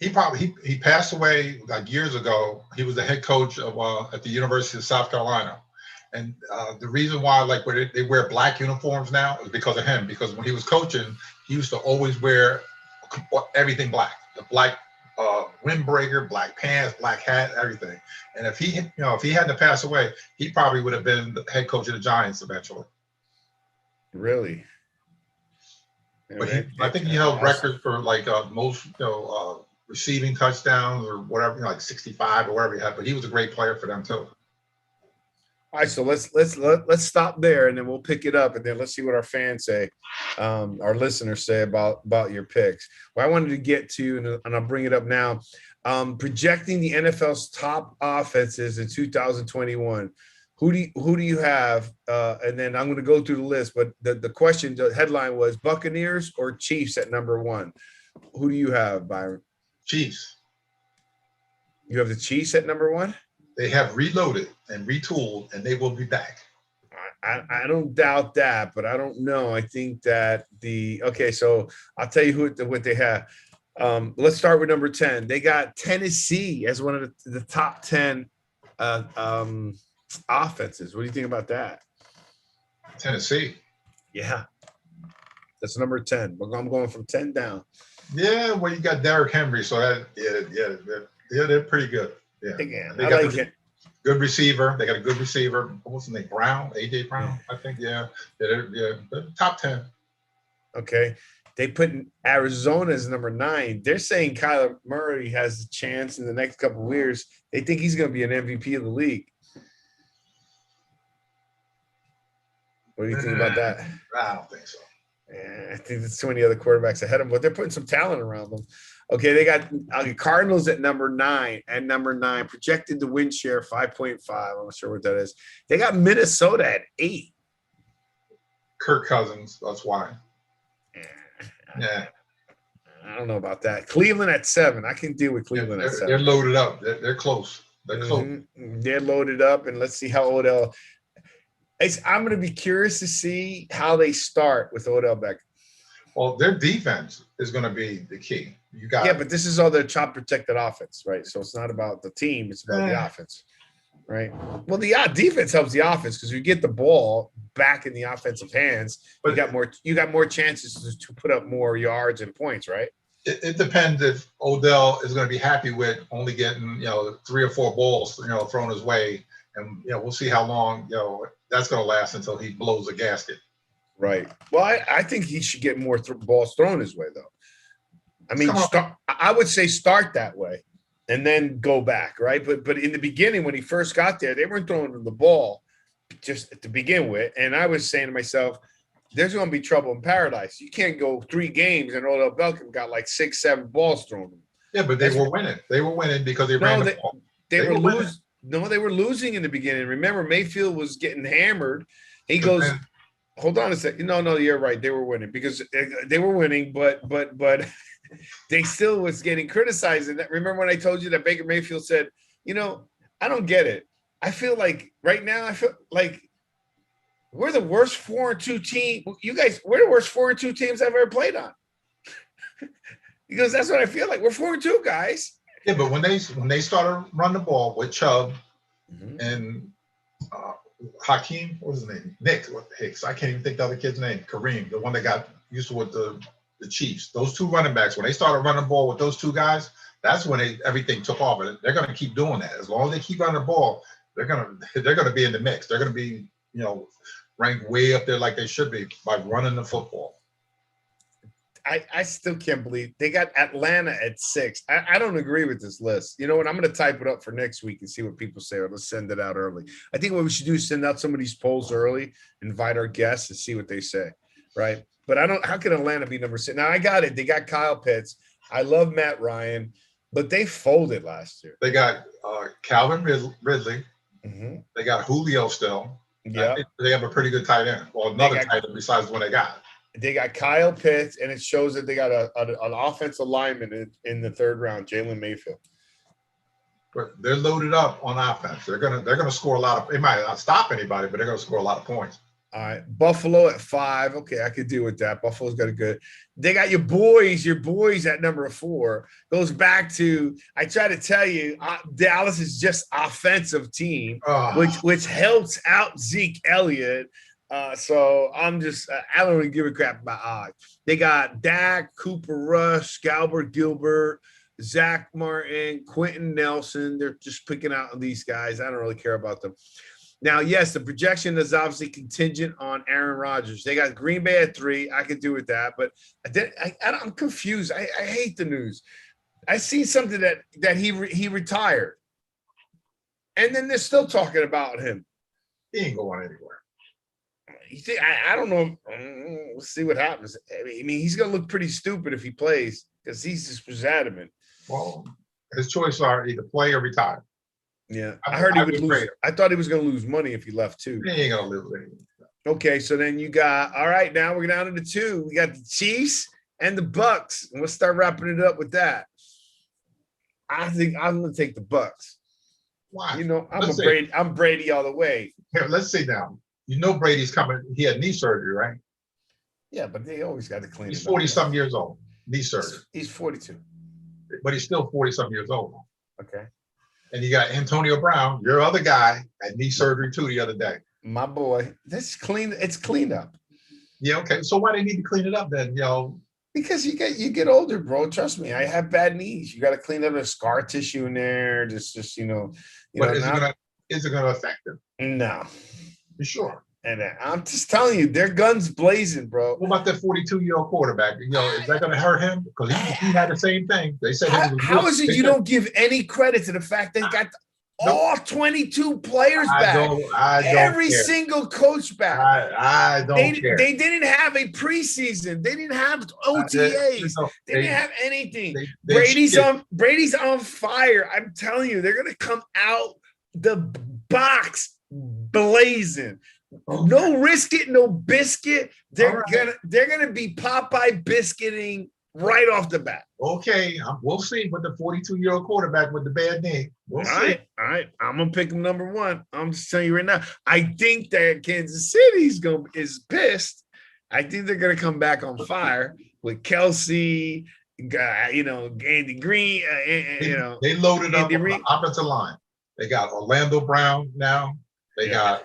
he passed away like years ago. He was the head coach of at the University of South Carolina. And the reason why, like, where they wear black uniforms now is because of him. Because when he was coaching, he used to always wear everything black. The black windbreaker, black pants, black hat, everything. And if he hadn't to pass away, he probably would have been the head coach of the Giants eventually. Really? But I think he held records for like most receiving touchdowns or whatever, like 65 or whatever he had. But he was a great player for them too. All right, so let's stop there, and then we'll pick it up, and then let's see what our fans say, our listeners say about your picks. What I wanted to get to, and I'll bring it up now, projecting the NFL's top offenses in 2021. Who do you have? And then I'm going to go through the list, but the headline was Buccaneers or Chiefs at number 1. Who do you have, Byron? Chiefs. You have the Chiefs at number 1? They have reloaded and retooled, and they will be back. I don't doubt that, but I don't know. I think that so I'll tell you what they have. Let's start with number 10. They got Tennessee as one of the top 10 offenses. What do you think about that? Tennessee. Yeah. That's number 10. I'm going from 10 down. Yeah, well, you got Derrick Henry, so that they're pretty good. Yeah, Again, they I got like the it. good receiver. They got a good receiver. What's his name? Brown, AJ Yeah. Brown, I think. Yeah, they're top 10. Okay. They put Arizona as number 9. They're saying Kyler Murray has a chance in the next couple of years. They think he's going to be an MVP of the league. What do you think about that? I don't think so. I think there's too many other quarterbacks ahead of them, but they're putting some talent around them. Okay, they got Cardinals at number 9. At number 9, projected to win share 5.5. I'm not sure what that is. They got Minnesota at 8. Kirk Cousins, that's why. Yeah. I don't know about that. Cleveland at 7. I can deal with Cleveland at 7. They're loaded up. They're close. They're close. They're loaded up, and let's see how Odell. I'm going to be curious to see how they start with Odell Beckham. Well, their defense is going to be the key. You got but this is all their chop protected offense, right? So it's not about the team; it's about the offense, right? Well, the defense helps the offense because you get the ball back in the offensive hands. You got more chances to put up more yards and points, right? It depends if Odell is going to be happy with only getting 3 or 4 balls thrown his way, and we'll see how long that's going to last until he blows a gasket. Right. Well, I think he should get more balls thrown his way, though. I mean, I would say start that way and then go back, right? But in the beginning, when he first got there, they weren't throwing him the ball just to begin with. And I was saying to myself, there's going to be trouble in paradise. You can't go 3 games and Odell Beckham got like 6, 7 balls thrown. Yeah, but they were winning. They were winning because they ran the ball. They were losing. No, they were losing in the beginning. Remember, Mayfield was getting hammered. He goes, hold on a second. No, you're right. They were winning because they were winning, but they still was getting criticized. And remember when I told you that Baker Mayfield said, I don't get it. I feel like right now, we're the worst 4-2 team. You guys, we're the worst 4-2 teams I've ever played on. Because that's what I feel like. We're 4-2 guys. Yeah, but when they started running the ball with Chubb and Hakeem, what was his name? Nick Hicks. I can't even think the other kid's name. Kareem, the one that got used to with the Chiefs. Those 2 running backs, when they started running the ball with those 2 guys, that's when everything took off. And they're going to keep doing that. As long as they keep running the ball, they're going to be in the mix. They're going to be, ranked way up there like they should be by running the football. I still can't believe they got Atlanta at 6. I don't agree with this list. You know what? I'm going to type it up for next week and see what people say, or let's send it out early. I think what we should do is send out some of these polls early, invite our guests and see what they say, right? But how can Atlanta be number 6? Now, I got it. They got Kyle Pitts. I love Matt Ryan, but they folded last year. They got Calvin Ridley. They got Julio still. Yeah. They have a pretty good tight end. Well, another tight end besides the one they got. They got Kyle Pitts, and it shows that they got an offensive lineman in the 3rd round, Jalen Mayfield. But they're loaded up on offense. They're gonna score a lot of. It might not stop anybody, but they're gonna score a lot of points. All right, Buffalo at 5. Okay, I could deal with that. Buffalo's got a good. They got your boys at number 4. Goes back to I try to tell you, Dallas is just offensive team, which helps out Zeke Elliott. So I'm just I don't really give a crap about odds. They got Dak, Cooper Rush, Galbert Gilbert, Zach Martin, Quentin Nelson. They're just picking out these guys. I don't really care about them. Now, yes, the projection is obviously contingent on Aaron Rodgers. They got Green Bay at 3. I could do with that, but I'm confused. I hate the news. I see something that he retired, and then they're still talking about him. He ain't going anywhere. You think, I don't know. We'll see what happens. I mean, he's going to look pretty stupid if he plays because he's just adamant. Well, his choices are either play or retire. Yeah, I heard he would lose. I thought he was going to lose money if he left too. He ain't going to lose anything. Okay, so then you got all right. Now we're down to the 2. We got the Chiefs and the Bucks, and we'll start wrapping it up with that. I think I'm going to take the Bucks. Why? I'm Brady all the way. Here, let's see now. Brady's coming. He had knee surgery, right? Yeah, but they always got to clean. He's 40-some years old. Knee surgery. He's 42, but he's still 40-some years old. Okay. And you got Antonio Brown, your other guy, had knee surgery too the other day. My boy, this clean. It's cleaned up. Yeah, okay. So why they need to clean it up then? Because you get older, bro. Trust me, I have bad knees. You got to clean up the scar tissue in there. Just But is it not gonna affect him? no. You sure? And I'm just telling you, their guns blazing, bro. What about that 42-year-old quarterback? Is that going to hurt him? Because he had the same thing. They said How is it you don't give any credit to the fact they got all 22 players back? I don't Every care. Single coach back. I don't care. They didn't have a preseason. They didn't have OTAs. They didn't have anything. Brady's on fire. I'm telling you, they're gonna come out the box blazing. Okay. No risk it, no biscuit. They're gonna be Popeye biscuiting right off the bat. Okay, we'll see with the 42-year-old quarterback with the bad knee. We'll see. All right. I'm gonna pick him number one. I'm just telling you right now. I think that Kansas City is pissed. I think they're gonna come back on fire with Kelsey, Andy Green. They loaded up on the offensive line. They got Orlando Brown now. They got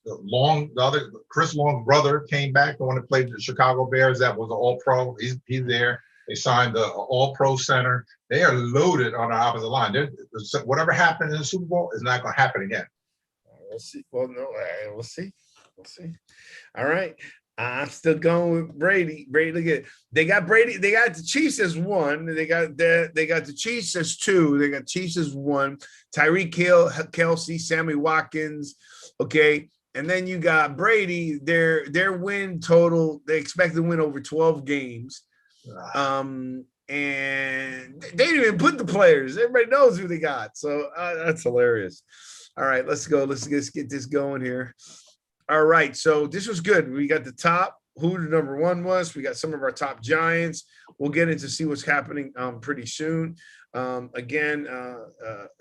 the other Chris Long's brother came back. The one that played the Chicago Bears. That was an All-Pro. He's there. They signed the All-Pro center. They are loaded on the offensive line. Whatever happened in the Super Bowl is not going to happen again. We'll see. Well, no, we'll see. All right. I'm still going with Brady. Brady, look at they got Brady. They got the Chiefs as 1. They got the Chiefs as 2. They got Chiefs as 1. Tyreek Hill, Kelsey, Sammy Watkins. Okay. And then you got Brady, their win total, they expect to win over 12 games. And they didn't even put the players. Everybody knows who they got. So that's hilarious. All right, let's go. Let's get this going here. All right, so this was good. We got the top, who the number 1 was. We got some of our top Giants. We'll get into see what's happening pretty soon. Again,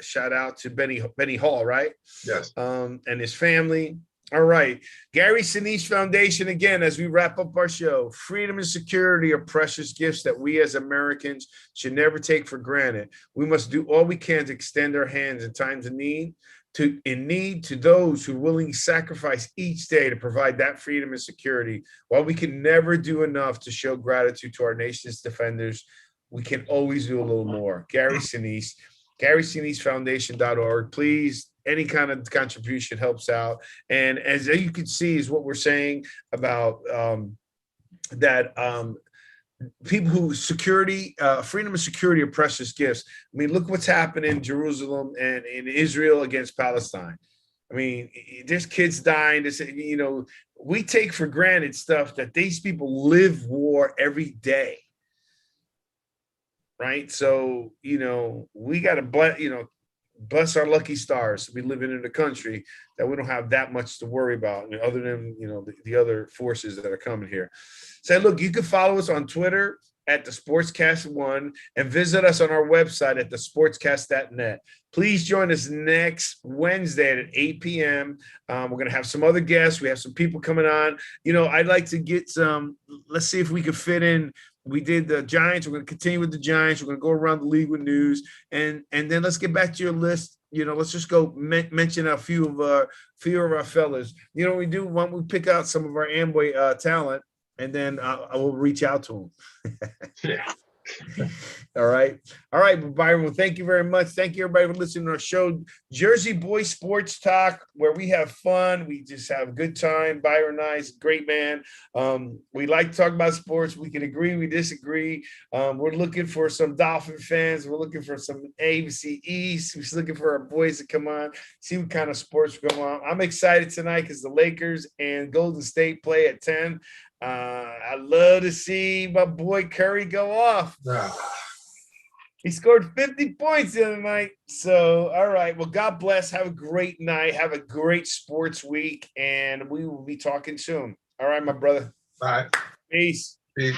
shout out to Benny Hall, right? Yes. And his family. All right. Gary Sinise Foundation, again, as we wrap up our show, freedom and security are precious gifts that we as Americans should never take for granted. We must do all we can to extend our hands in times of need, to those who willingly sacrifice each day to provide that freedom and security. While we can never do enough to show gratitude to our nation's defenders, we can always do a little more. Gary Sinise, GarySiniseFoundation.org. Please, any kind of contribution helps out. And as you can see, is what we're saying about people who freedom and security are precious gifts. I mean, look what's happened in Jerusalem and in Israel against Palestine. I mean, there's kids dying. We take for granted stuff that these people live war every day. Right. So, we got to bless our lucky stars to be living in a country that we don't have that much to worry about, other than, the other forces that are coming here. So, look, you can follow us on Twitter at the Sportscast1 and visit us on our website at thesportscast.net. Please join us next Wednesday at 8 p.m. We're going to have some other guests. We have some people coming on. I'd like to get let's see if we could fit in. We did the Giants. We're going to continue with the Giants. We're going to go around the league with news, and then let's get back to your list. Let's just go mention a few of our fellas. We do. Why don't we pick out some of our Amway talent, and then I will reach out to them. Yeah. All right. Byron, well, thank you very much. Thank you, everybody, for listening to our show, Jersey Boy Sports Talk, where we have fun. We just have a good time. Byron and I is a great man. We like to talk about sports. We can agree, we disagree. We're looking for some Dolphin fans. We're looking for some ABC East. We're looking for our boys to come on, see what kind of sports are going on. I'm excited tonight because the Lakers and Golden State play at 10. I love to see my boy Curry go off. He scored 50 points the other night. So, all right. Well, God bless. Have a great night. Have a great sports week. And we will be talking soon. All right, my brother. Bye. Peace. Peace.